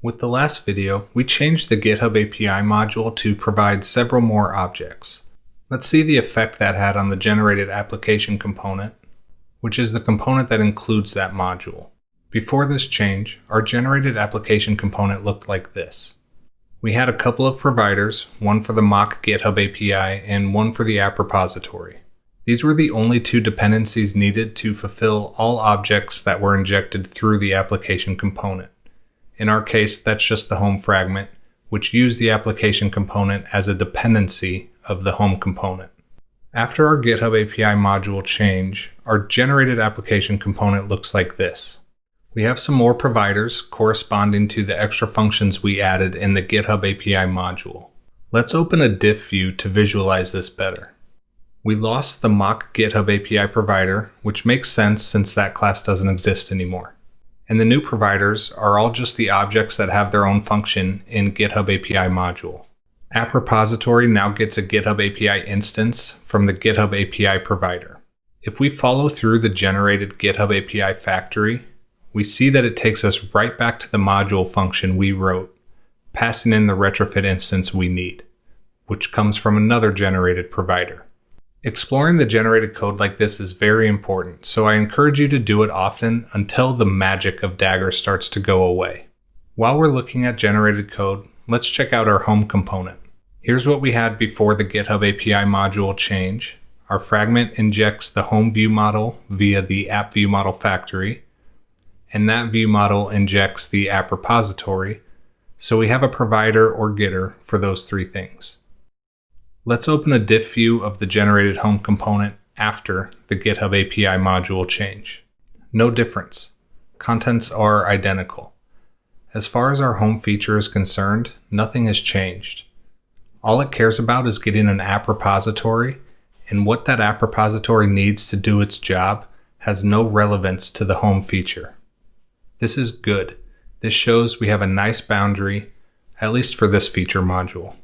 With the last video, we changed the GitHub API module to provide several more objects. Let's see the effect that had on the generated application component, which is the component that includes that module. Before this change, our generated application component looked like this. We had a couple of providers, one for the mock GitHub API and one for the app repository. These were the only two dependencies needed to fulfill all objects that were injected through the application component. In our case, that's just the home fragment, which used the application component as a dependency of the home component. After our GitHub API module change, our generated application component looks like this. We have some more providers corresponding to the extra functions we added in the GitHub API module. Let's open a diff view to visualize this better. We lost the mock GitHub API provider, which makes sense since that class doesn't exist anymore. And the new providers are all just the objects that have their own function in GitHub API module. App repository now gets a GitHub API instance from the GitHub API provider. If we follow through the generated GitHub API factory, we see that it takes us right back to the module function we wrote, passing in the retrofit instance we need, which comes from another generated provider. Exploring the generated code like this is very important, so I encourage you to do it often until the magic of Dagger starts to go away. While we're looking at generated code, let's check out our home component. Here's what we had before the GitHub API module change. Our fragment injects the home view model via the app view model factory, and that view model injects the app repository, so we have a provider or getter for those three things. Let's open a diff view of the generated home component after the GitHub API module change. No difference. Contents are identical. As far as our home feature is concerned, nothing has changed. All it cares about is getting an app repository, and what that app repository needs to do its job has no relevance to the home feature. This is good. This shows we have a nice boundary, at least for this feature module.